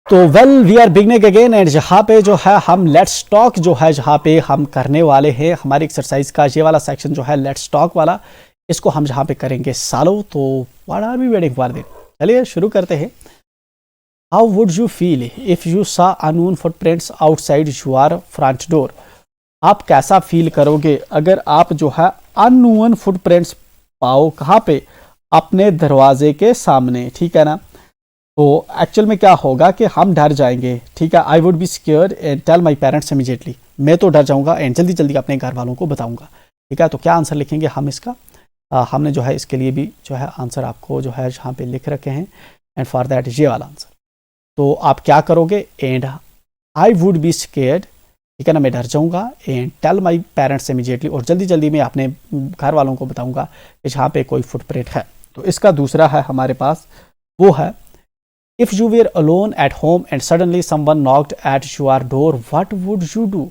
तो well we are beginning again and जहाँ पे जो है हम लेट्स टॉक जो है जहाँ पे हम करने वाले हैं हमारी एक्सरसाइज का ये वाला सेक्शन जो है लेट्स टॉक वाला, इसको हम जहाँ पे करेंगे सालों। तो what are we waiting for? चलिए शुरू करते हैं। How would you feel if you saw unknown footprints outside your front door? आप कैसा फील करोगे अगर आप जो है अननोन फुटप्रिंट्स पाओ कहाँ पे? अपने दरवाजे के सामने, ठीक है ना। तो एक्चुअल में क्या होगा कि हम डर जाएंगे, ठीक है। I would be scared and tell my parents immediately. मैं तो डर जाऊंगा एंड जल्दी जल्दी अपने घर वालों को बताऊंगा, ठीक है। तो क्या आंसर लिखेंगे हम इसका? हमने जो है इसके लिए भी जो है आंसर आपको जो है यहाँ पे लिख रखे हैं एंड फॉर दैट ये वाला आंसर। तो आप क्या करोगे? And I would be scared, ठीक है ना, मैं डर जाऊंगा and tell my parents immediately, और जल्दी जल्दी मैं अपने घर वालों को बताऊंगा कि जहाँ पे कोई फुटप्रिंट है। तो इसका दूसरा है हमारे पास, वो है If you were alone at home and suddenly someone knocked at your door, what would you do?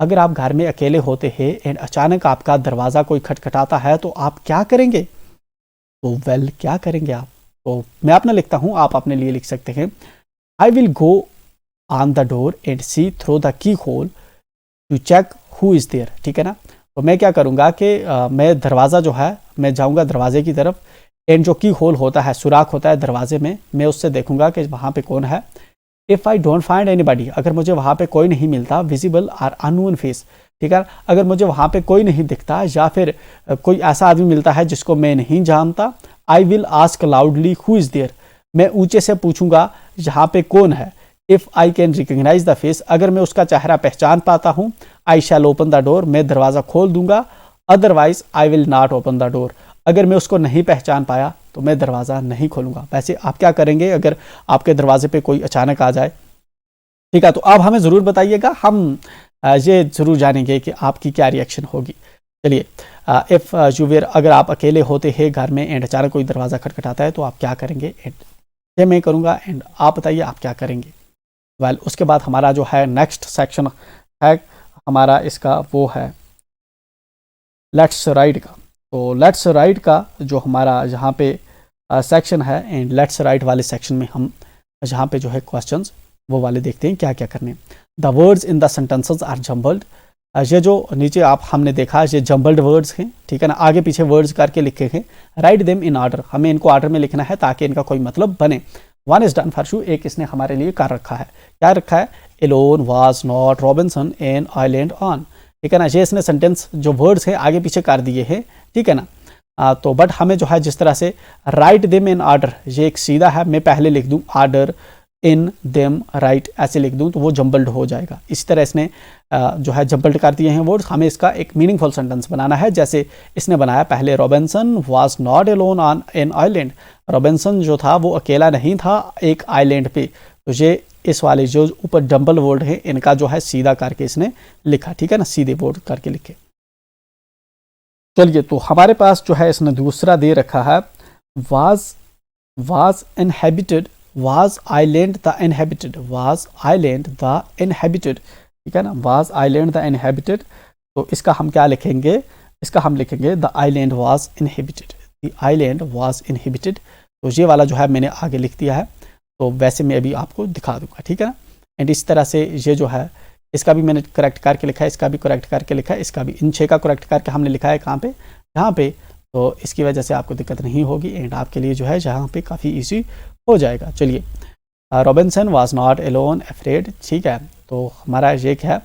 अगर आप घर में अकेले होते हैं एंड अचानक आपका दरवाज़ा कोई खटखटाता है तो आप क्या करेंगे? तो वेल क्या करेंगे आप? तो मैं अपना लिखता हूँ, आप अपने लिए लिख सकते हैं। I will go on the door and see through the keyhole to check who is there, ठीक है ना। तो मैं क्या करूँगा कि मैं दरवाज़ा जो है मैं जाऊँगा दरवाजे की तरफ एंड जो की होल होता है, सुराख होता है दरवाजे में, मैं उससे देखूंगा कि वहाँ पे कौन है। If I don't find anybody, अगर मुझे वहाँ पे कोई नहीं मिलता, विजिबल आर अननोन फेस, ठीक है, अगर मुझे वहाँ पे कोई नहीं दिखता या फिर कोई ऐसा आदमी मिलता है जिसको मैं नहीं जानता, I will ask loudly who is there, मैं ऊंचे से पूछूंगा यहाँ पे कौन है। If I can recognise the face, अगर मैं उसका चेहरा पहचान पाता हूँ, I shall open the door, मैं दरवाज़ा खोल दूंगा। Otherwise I will not open the door, अगर मैं उसको नहीं पहचान पाया तो मैं दरवाज़ा नहीं खोलूंगा। वैसे आप क्या करेंगे अगर आपके दरवाजे पे कोई अचानक आ जाए? ठीक है, तो आप हमें ज़रूर बताइएगा, हम ये ज़रूर जानेंगे कि आपकी क्या रिएक्शन होगी। चलिए, इफ़ यू वेर, अगर आप अकेले होते हैं घर में एंड अचानक कोई दरवाज़ा खटखटाता है तो आप क्या करेंगे? एंड ये मैं करूँगा एंड आप बताइए आप क्या करेंगे। वेल उसके बाद हमारा जो है नेक्स्ट सेक्शन है हमारा, इसका वो है लेट्स राइड का। तो लेट्स राइट का जो हमारा यहाँ पे सेक्शन है एंड लेट्स राइट वाले सेक्शन में हम जहाँ पे जो है क्वेश्चंस वो वाले देखते हैं क्या क्या करने। The words in the sentences are jumbled, ये जो नीचे आप हमने देखा ये जम्बल्ड वर्ड्स हैं, ठीक है ना, आगे पीछे वर्ड्स करके लिखे हैं। राइट देम इन ऑर्डर, हमें इनको ऑर्डर में लिखना है ताकि इनका कोई मतलब बने। One is done for you, एक इसने हमारे लिए कर रखा है। क्या रखा है? Alone was not Robinson an island on, ठीक है ना, ये इसने सेंटेंस जो वर्ड्स हैं आगे पीछे कर दिए हैं, ठीक है ना। तो बट हमें जो है जिस तरह से राइट देम इन ऑर्डर, ये एक सीधा है, मैं पहले लिख दूं ऑर्डर इन देम राइट, ऐसे लिख दूं तो वो जम्बल्ड हो जाएगा। इसी तरह इसने जो है जम्बल्ड कर दिए हैं वर्ड्स। हमें इसका एक मीनिंगफुल सेंटेंस बनाना है, जैसे इसने बनाया पहले, Robinson was not alone on an island, Robinson जो था वो अकेला नहीं था एक आइलैंड पे। तो ये इस वाले जो ऊपर जम्बल वर्ड है इनका जो है सीधा करके इसने लिखा, ठीक है ना, सीधे वर्ड करके लिखे। चलिए, तो हमारे पास जो है इसने दूसरा दे रखा है, was inhabited, was island the inhabited, was island the inhabited, ठीक है ना, वाज आइलैंड द इनहेबिटेड। तो इसका हम क्या लिखेंगे? इसका हम लिखेंगे the island was inhabited, the island was inhabited. तो ये वाला जो है मैंने आगे लिख दिया है, तो वैसे मैं अभी आपको दिखा दूंगा, ठीक है ना। एंड इस तरह से ये जो है इसका भी मैंने करेक्ट करके लिखा है, इसका भी करेक्ट करके लिखा है, इसका भी, इन 6 का करेक्ट करके हमने लिखा है कहाँ पे? यहाँ पे। तो इसकी वजह से आपको दिक्कत नहीं होगी एंड आपके लिए जो है यहाँ पे काफ़ी ईजी हो जाएगा। चलिए, Robinson was not alone afraid, ठीक है। तो हमारा ये क्या है?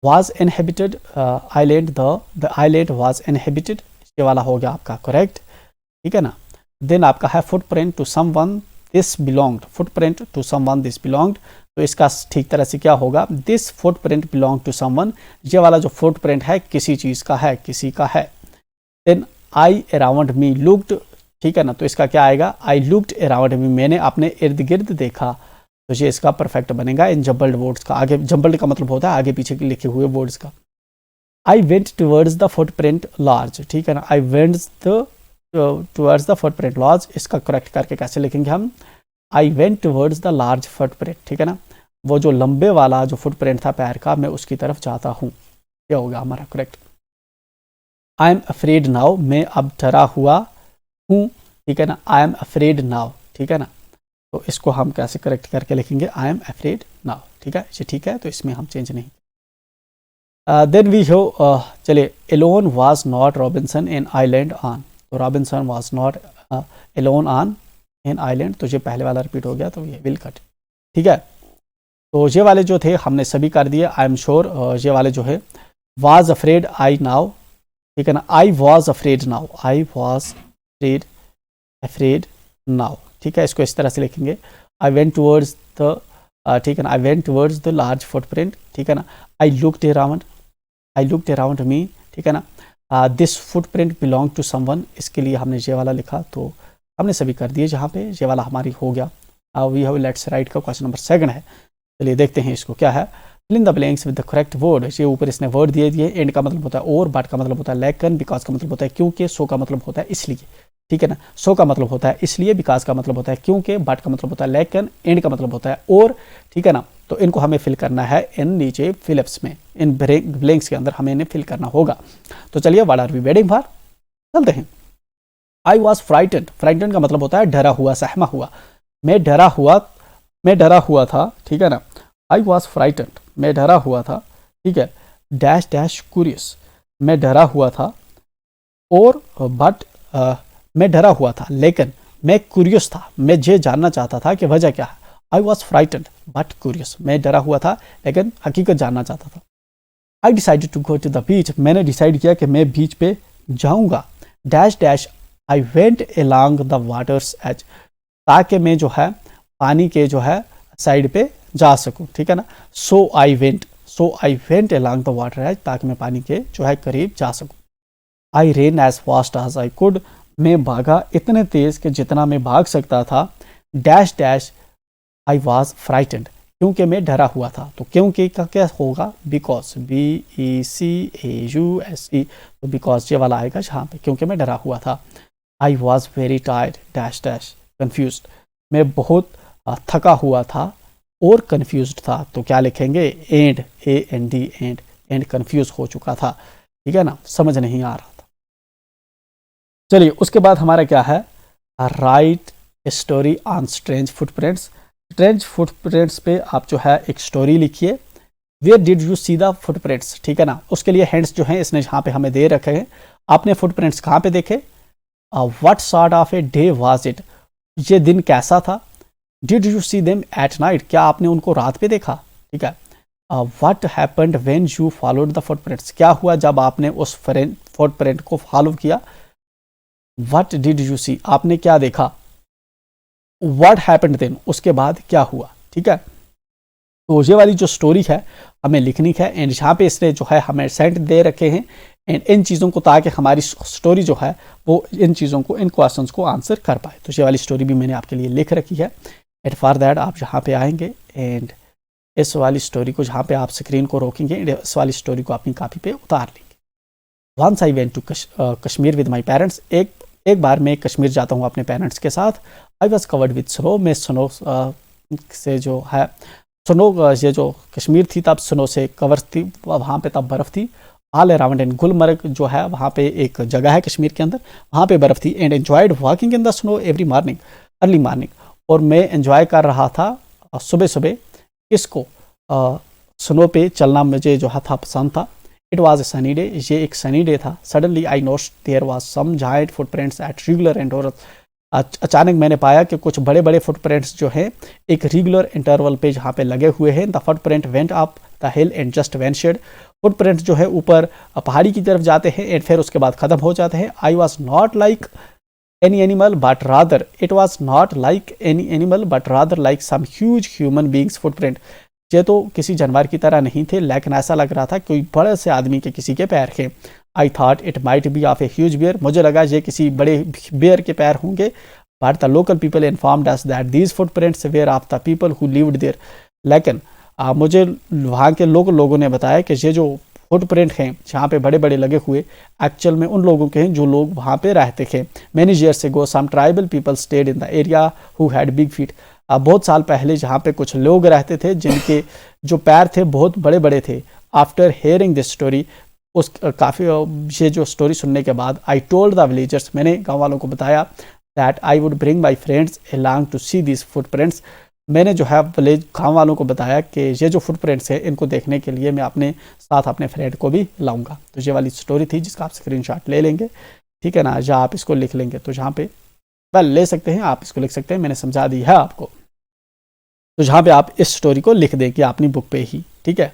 Was inhabited island, the island was inhabited, ये वाला हो गया आपका करेक्ट, ठीक है ना। देन आपका है footprint to someone this belonged, footprint to someone this belonged. तो इसका ठीक तरह से क्या होगा? This footprint belong to someone, ये वाला जो फुटप्रिंट है किसी चीज़ का है, किसी का है। Then I around me looked, ठीक है ना, तो इसका क्या आएगा? आई लुक्ड अराउंड मी, मैंने अपने इर्द गिर्द देखा। तो ये इसका परफेक्ट बनेगा इन जम्बल्ड वर्ड्स का। आगे जम्बल्ड का मतलब होता है आगे पीछे लिखे हुए वर्ड्स का। I went towards the footprint large, ठीक है ना, I went towards the footprint large, इसका करेक्ट करके कैसे लिखेंगे हम? I went towards the large footprint, ठीक है ना, वो जो लंबे वाला जो फुटप्रिंट था पैर का, मैं उसकी तरफ जाता हूँ। क्या होगा हमारा correct? I am afraid now, मैं अब डरा हुआ हूँ, ठीक है ना, आई एम अफ्रेड नाउ, ठीक है ना। तो इसको हम कैसे करेक्ट करके लिखेंगे, आई एम अफ्रेड नाउ। ठीक है, ये ठीक है, तो इसमें हम चेंज नहीं। देन वी हो, चलिए, alone was not Robinson in island on, तो Robinson was not alone on in island, तो ये पहले वाला रिपीट हो गया, तो ये विल कट। ठीक है, तो ये वाले जो थे हमने सभी कर दिए। आई एम श्योर, ये वाले जो है, वाज अफ्रेड आई नाउ, ठीक है ना, I was afraid now, I was afraid now. ठीक है, इसको इस तरह से लिखेंगे, आई वेंट टूवर्ड्स द, ठीक है ना, I went towards the large footprint. ठीक है ना, आई लुक्ड अराउंड मी। ठीक है ना, this footprint belong to someone, इसके लिए हमने ये वाला लिखा, तो हमने सभी कर दिए। जहाँ पे ये वाला हमारी हो गया। वी हैव लेट्स राइट का क्वेश्चन नंबर 2 है। चलिए देखते हैं इसको क्या है। Fill in the blanks with the correct word, ये ऊपर इसने वर्ड दिए दिए। एंड का मतलब होता है और, बट का मतलब होता है लेकिन, बिकॉज का मतलब होता है क्योंकि, सो का मतलब होता है इसलिए। ठीक है ना, सो का मतलब होता है इसलिए, बिकॉज का मतलब होता है क्योंकि, बट का मतलब होता है लेकिन, एंड का मतलब होता है और। ठीक है ना, तो इनको हमें फिल करना है इन नीचे फिलिप्स में, इन ब्लैंक्स के अंदर हमें इन्हें फिल करना होगा। तो चलिए, what are we waiting for, चलते हैं। आई वॉज फ्राइटेंड, फ्राइटेंड का मतलब होता है डरा हुआ, सहमा हुआ। मैं डरा हुआ था। ठीक है ना, आई वॉज फ्राइटेंड, मैं डरा हुआ था। ठीक है, डैश डैश क्यूरियस, मैं डरा हुआ था और, बट मैं डरा हुआ था लेकिन मैं क्यूरियस था, मैं ये जानना चाहता था कि वजह क्या है। I was frightened but curious, मैं डरा हुआ था लेकिन हकीकत जानना चाहता था। I decided to go to the beach, मैंने डिसाइड किया कि मैं बीच पे जाऊंगा। Dash dash I went along the water's edge, ताकि मैं जो है पानी के जो है साइड पे जा सकूं। ठीक है ना, so I went along the water edge, ताकि मैं पानी के जो है करीब जा सकूं। I ran as fast as I could, मैं भागा इतने तेज कि जितना मैं भाग सकता था। Dash dash I was frightened, क्योंकि मैं डरा हुआ था। तो क्योंकि का क्या होगा, बिकॉज, BECAUSE, तो बिकॉज ये वाला आएगा यहाँ पे, क्योंकि मैं डरा हुआ था। I was very tired dash dash confuse, मैं बहुत थका हुआ था और कन्फ्यूज था। तो क्या लिखेंगे, एंड, AND, एंड कन्फ्यूज हो चुका था। ठीक है ना, समझ नहीं आ रहा था। चलिए, उसके बाद हमारा क्या है, write story on strange footprints. Strange footprints पे आप जो है एक स्टोरी लिखिए। Where did you see the footprints, ठीक है ना, उसके लिए हैंड्स जो हैं इसने यहाँ पे हमें दे रखे हैं। आपने फुटप्रिंट्स कहाँ पे देखे, what sort of a day was it, ये दिन कैसा था। Did you see them at night, क्या आपने उनको रात पे देखा। ठीक है, what happened when you followed the footprints, क्या हुआ जब आपने उस फुटप्रिंट को फॉलो किया। व्हाट डिड यू सी, आपने क्या देखा। व्हाट हैपेंड देन, उसके बाद क्या हुआ। ठीक है, तो ये वाली जो स्टोरी है हमें लिखनी है। एंड यहाँ पे इसने जो है हमें सेंट दे रखे हैं एंड इन चीज़ों को, ताकि हमारी स्टोरी जो है वो इन चीज़ों को, इन क्वेश्चंस को आंसर कर पाए। तो ये वाली स्टोरी भी मैंने आपके लिए लिख रखी है। एट फॉर दैट आप यहाँ पे आएंगे एंड इस वाली स्टोरी को, जहाँ पे आप स्क्रीन को रोकेंगे, इस वाली स्टोरी को अपनी कॉपी पे उतार लेंगे। Once I went to Kashmir with my parents, एक बार मैं कश्मीर जाता हूँ अपने पेरेंट्स के साथ। I was covered with snow, मैं स्नो से जो है, स्नो, ये जो कश्मीर थी तब स्नो से कवर थी, वहाँ पे तब बर्फ़ थी। ऑल अराउंड एंड, गुलमर्ग जो है वहाँ पे एक जगह है कश्मीर के अंदर, वहाँ पे बर्फ़ थी। And enjoyed walking in the snow every morning, early morning, और मैं एंजॉय कर रहा था सुबह सुबह इसको, स्नो पे चलना मुझे जो था पसंद था। It was a sunny day, ये एक सनी डे था। Suddenly I note there was some giant footprints at regular interval, अचानक मैंने पाया कि कुछ बड़े बड़े फुटप्रिंट्स जो हैं एक रेगुलर इंटरवल पे जहाँ पे लगे हुए हैं। The footprint went up the hill and just ventured, footprint जो है ऊपर पहाड़ी की तरफ जाते हैं एंड फिर उसके बाद ख़त्म हो जाते हैं। I was not like any animal but rather, it was not like any animal but rather like some huge human beings footprint, ये तो किसी जानवर की तरह नहीं थे लेकिन ऐसा लग रहा था कोई बड़े से आदमी के किसी के पैर थे। I thought it might be of a huge bear, मुझे लगा ये किसी बड़े बियर के पैर होंगे। But the local people informed us that these footprints were of the people who lived there, लेकिन मुझे वहाँ के लोगों ने बताया कि ये जो फुटप्रिंट हैं जहाँ पे बड़े बड़े लगे हुए एक्चुअल में उन लोगों के हैं जो लोग वहाँ पे रहते थे। Many years ago some tribal people stayed in the area who had big feet, बहुत साल पहले जहाँ पे कुछ लोग रहते थे जिनके जो पैर थे बहुत बड़े बड़े थे। आफ्टर हेयरिंग दिस स्टोरी, उस काफ़ी ये जो स्टोरी सुनने के बाद, आई टोल्ड द विलेजर्स, मैंने गाँव वालों को बताया that I would bring my friends along to see this footprints. मैंने जो है विलेज गाँव वालों को बताया कि ये जो फुटप्रिंट्स है इनको देखने के लिए मैं अपने साथ अपने फ्रेंड को भी लाऊंगा। तो ये वाली स्टोरी थी जिसका आप स्क्रीनशॉट ले लेंगे, ठीक है ना, या आप इसको लिख लेंगे। तो जहाँ पे ले सकते हैं, आप इसको लिख सकते हैं, मैंने समझा दी है आपको। तो जहाँ पे आप इस स्टोरी को लिख दें कि अपनी बुक पे ही, ठीक है।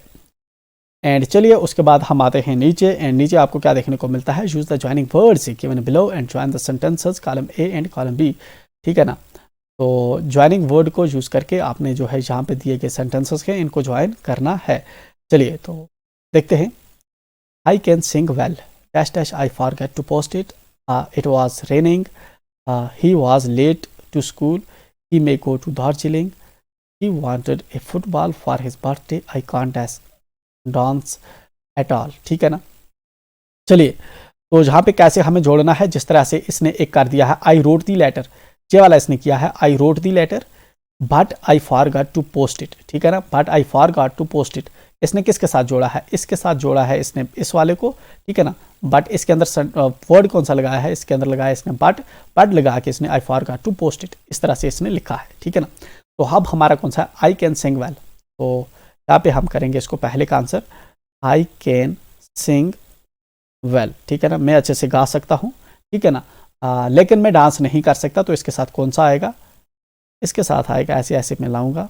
एंड चलिए उसके बाद हम आते हैं नीचे। एंड नीचे आपको क्या देखने को मिलता है, use the joining words given below and join the sentences column A and column B, ठीक है ना। तो ज्वाइनिंग वर्ड को यूज़ करके आपने जो है यहाँ पे दिए गए सेंटेंसेस हैं इनको ज्वाइन करना है। चलिए तो देखते हैं। I can sing well dash dash I forget to post it, it was raining, he was late to school, he may go to Darjeeling, he wanted a football for his birthday, I can't dance at all, ठीक है ना। चलिए तो जहाँ पे कैसे हमें जोड़ना है, जिस तरह से इसने एक कर दिया है आई रोट दी लेटर, ये वाला इसने किया है I wrote the letter but I forgot to post it, ठीक है ना। But I forgot to post it इसने किसके साथ जोड़ा है, इसके साथ जोड़ा है इसने इस वाले को, ठीक है ना। बट इसके अंदर वर्ड कौन सा लगाया है, इसके अंदर लगाया इसने बट लगा के इसने I forgot to post it, इस तरह से इसने लिखा है, ठीक है ना। तो अब हमारा कौन सा है, आई कैन सिंग वेल। तो यहाँ पे हम करेंगे इसको पहले का answer, I can sing well, ठीक है ना। मैं अच्छे से गा सकता हूँ, ठीक है ना, लेकिन मैं डांस नहीं कर सकता। तो इसके साथ कौन सा आएगा, इसके साथ आएगा ऐसे ऐसे मैं लाऊंगा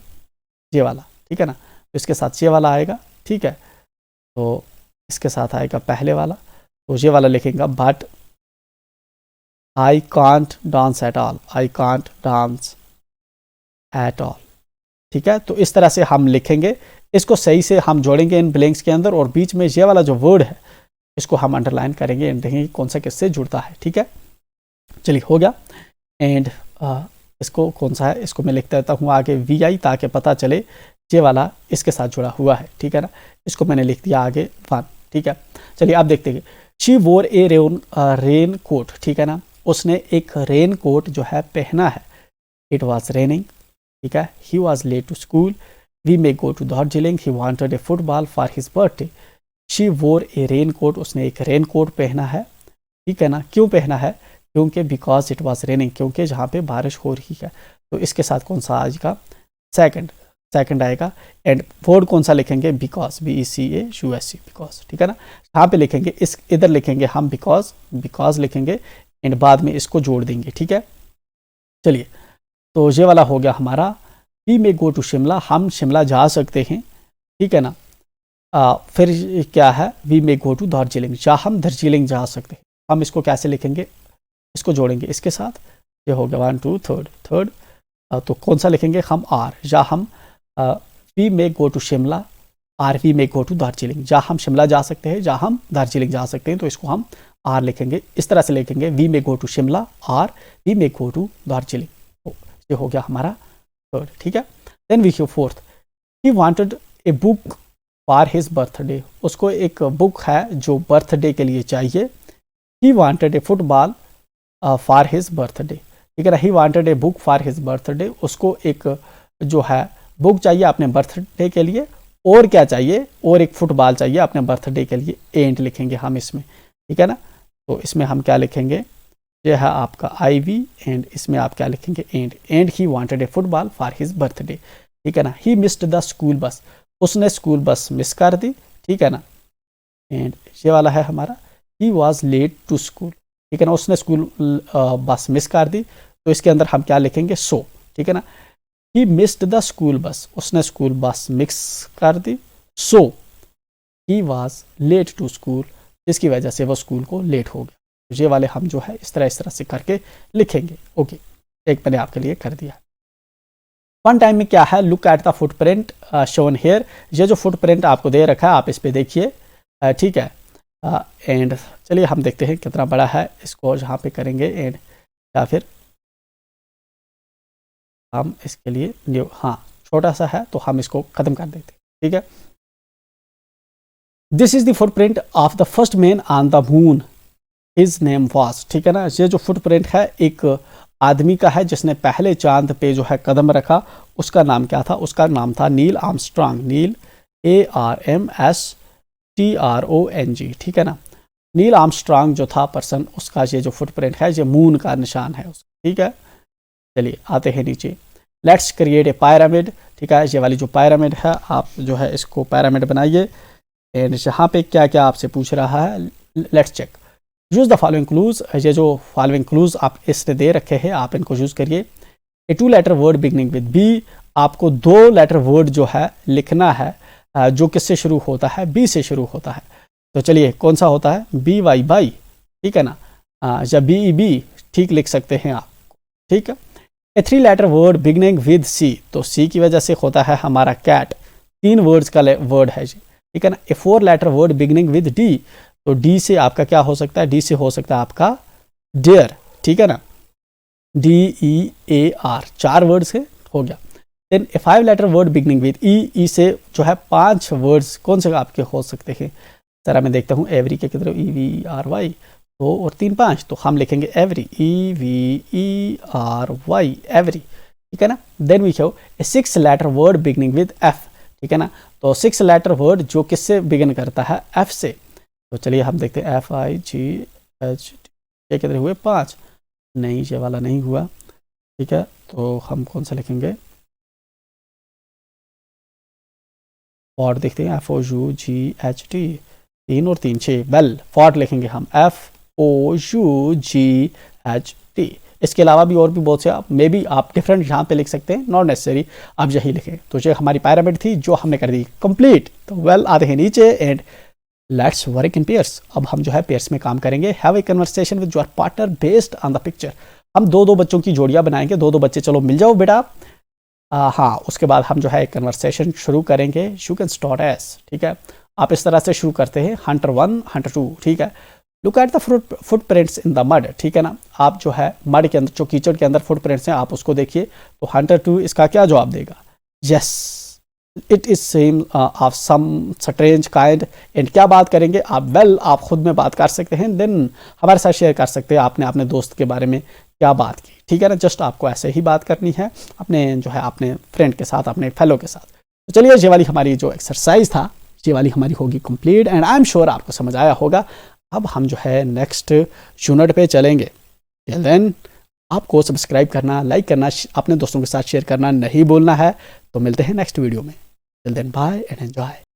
ये वाला, ठीक है ना। तो इसके साथ ये वाला आएगा, ठीक है। तो इसके साथ आएगा पहले वाला, तो ये वाला लिखेंगे but I can't dance at all, I can't dance at all, ठीक है। तो इस तरह से हम लिखेंगे, इसको सही से हम जोड़ेंगे इन ब्लैंक्स के अंदर, और बीच में ये वाला जो वर्ड है इसको हम अंडरलाइन करेंगे एंड देखेंगे कौन सा किससे जुड़ता है, ठीक है। चलिए हो गया। एंड इसको कौन सा है, इसको मैं लिख देता हूँ आगे वी आई, ताकि पता चले ये वाला इसके साथ जुड़ा हुआ है, ठीक है ना। इसको मैंने लिख दिया आगे 1, ठीक है। चलिए आप देखते हैं, she wore a rain coat, ठीक है ना, उसने एक रेन कोट जो है पहना है। इट वॉज रेनिंग, ठीक है। He was late to school, we may go to Darjeeling, he wanted a football for his birthday. She wore a rain coat, उसने एक रेन कोट पहना है, ठीक है ना। क्यों पहना है, क्योंकि बिकॉज इट वॉज रेनिंग, क्योंकि जहाँ पे बारिश हो रही है। तो इसके साथ कौन सा आएगा, सेकंड आएगा। एंड वर्ड कौन सा लिखेंगे, बिकॉज, BECAUSE, बिकॉज, ठीक है ना। यहाँ पे लिखेंगे, इस इधर लिखेंगे हम बिकॉज लिखेंगे एंड बाद में इसको जोड़ देंगे, ठीक है। चलिए तो ये वाला हो गया हमारा। We may go to Shimla, हम शिमला जा सकते हैं, ठीक है ना। फिर क्या है, we may go to Darjeeling, या हम दार्जिलिंग जा सकते हैं। हम इसको कैसे लिखेंगे, इसको जोड़ेंगे इसके साथ, ये हो गया 1 2 थर्ड। तो कौन सा लिखेंगे हम, आर, या हम we may go to Shimla or we may go to Darjeeling, जहाँ हम शिमला जा सकते हैं, जहाँ हम दार्जिलिंग जा सकते हैं। तो इसको हम आर लिखेंगे, इस तरह से लिखेंगे, we may go to Shimla or we may go to Darjeeling. तो ये हो गया हमारा थर्ड, ठीक है। Then we have fourth, he wanted a book for his birthday, उसको एक बुक है जो बर्थडे के लिए चाहिए। He wanted a football for his birthday, ठीक है ना। He wanted a book for his birthday, उसको एक जो है बुक चाहिए अपने बर्थडे के लिए, और क्या चाहिए, और एक फुटबॉल चाहिए अपने बर्थडे के लिए। एंड लिखेंगे हम इसमें, ठीक है ना। तो इसमें हम क्या लिखेंगे, ये है आपका IV, एंड इसमें आप क्या लिखेंगे, and he wanted a football for his birthday, ठीक है ना। He missed the school bus, उसने स्कूल बस मिस कर दी, ठीक है ना। एंड ये वाला है हमारा, he was late to school, ठीक है ना, उसने स्कूल बस मिस कर दी। तो इसके अंदर हम क्या लिखेंगे, सो, ठीक है ना। He missed the school bus, उसने स्कूल बस मिस कर दी। So he was late to school, जिसकी वजह से वो स्कूल को लेट हो गया। तो ये वाले हम जो है इस तरह से करके लिखेंगे। ओके, एक मैंने आपके लिए कर दिया। वन टाइम में क्या है, look at the footprint shown here, ये जो फुटप्रिंट आपको दे रखा है आप इस पे देखिए, ठीक है। एंड चलिए हम देखते हैं कितना बड़ा है, इसको यहाँ पे करेंगे एंड, या फिर हम इसके लिए न्यू, हाँ छोटा सा है तो हम इसको खत्म कर देते हैं, ठीक है। This is the footprint of the first man on the moon, his name was, ठीक है ना। ये जो फुटप्रिंट है एक आदमी का है जिसने पहले चांद पे जो है कदम रखा, उसका नाम क्या था, उसका नाम था नील आर्मस्ट्रांग, नील ARMSTRONG, ठीक है ना। नील आर्मस्ट्रांग जो था पर्सन, उसका ये जो फुटप्रिंट है ये मून का निशान है, ठीक है, चलिए आते हैं नीचे। लेट्स क्रिएट ए पिरामिड, ठीक है, ये वाली जो पिरामिड है आप जो है इसको पिरामिड बनाइए। एंड यहाँ पे क्या क्या आपसे पूछ रहा है, let's check. Use the following clues, ये जो फॉलोइंग क्लूज आप इसने दे रखे हैं आप इनको यूज़ करिए। A 2 letter word beginning with B, आपको 2 लेटर वर्ड जो है लिखना है जो किससे शुरू होता है, बी से शुरू होता है। तो चलिए कौन सा होता है, बी वाई बाई, ठीक है ना, या बी ई बी ठीक लिख सकते हैं आप, ठीक है। A 3 letter word beginning with C, तो सी की वजह से होता है हमारा कैट, 3 वर्ड्स का वर्ड है जी, ठीक है ना। A 4 letter word beginning with D, तो डी से आपका क्या हो सकता है, डी से हो सकता है आपका डियर, ठीक है ना, DEAR, 4 वर्ड से हो गया। Then a 5 letter word beginning with E, E से जो है 5 वर्ड्स कौन से आपके हो सकते हैं, जरा मैं देखता हूँ एवरी के किधर, EVRY, 2 और 3 5, तो हम लिखेंगे एवरी, EVERY, एवरी, ठीक है ना। Then we have a 6 letter word beginning with F, ठीक है ना, तो 6 लेटर वर्ड जो किससे बिगिन करता है, एफ से। तो चलिए हम देखते हैं FIGH, ये कितने हुए, 5, नहीं ये वाला नहीं हुआ, ठीक है, तो हम कौन सा लिखेंगे, फॉर्ट देखते हैं, FOUGHT, 3 और 3 6, वेल फॉर्ट लिखेंगे हम FOUGHT। इसके अलावा भी और भी बहुत से आप मे बी आप डिफरेंट यहाँ पे लिख सकते हैं, नॉट नेसेसरी आप यही लिखें। तो ये हमारी पिरामिड थी जो हमने कर दी कंप्लीट। तो वेल आते हैं नीचे and let's work in pairs. अब हम जो है पेयर्स में काम करेंगे। Have a conversation with your partner based on the picture. हम 2-2 बच्चों की जोड़ियाँ बनाएंगे, 2-2 बच्चे चलो मिल जाओ बेटा। हाँ, उसके बाद हम जो है कन्वर्सेशन शुरू करेंगे। यू कैन स्टार्ट एस, ठीक है, आप इस तरह से शुरू करते हैं, हंटर 1 हंटर 2, ठीक है। Look at the footprints in the mud, ठीक है ना, आप जो है मड के अंदर, जो कीचड़ के अंदर फुटप्रिंट्स हैं आप उसको देखिए। तो हंटर 2 इसका क्या जवाब देगा, yes it is same of some strange kind. And क्या बात करेंगे आप, वेल आप खुद में बात कर सकते हैं, देन हमारे साथ शेयर कर सकते हैं आपने अपने दोस्त के बारे में क्या बात की, ठीक है ना। जस्ट आपको ऐसे ही बात करनी है अपने जो है अपने फ्रेंड के साथ, अपने फेलो के साथ। तो चलिए ये वाली हमारी जो एक्सरसाइज था ये वाली हमारी होगी complete and I am sure आपको समझ आया होगा। अब हम जो है नेक्स्ट यूनिट पे चलेंगे। टिल देन आपको सब्सक्राइब करना, लाइक करना, अपने दोस्तों के साथ शेयर करना नहीं भूलना है। तो मिलते हैं नेक्स्ट वीडियो में। Till then bye and enjoy.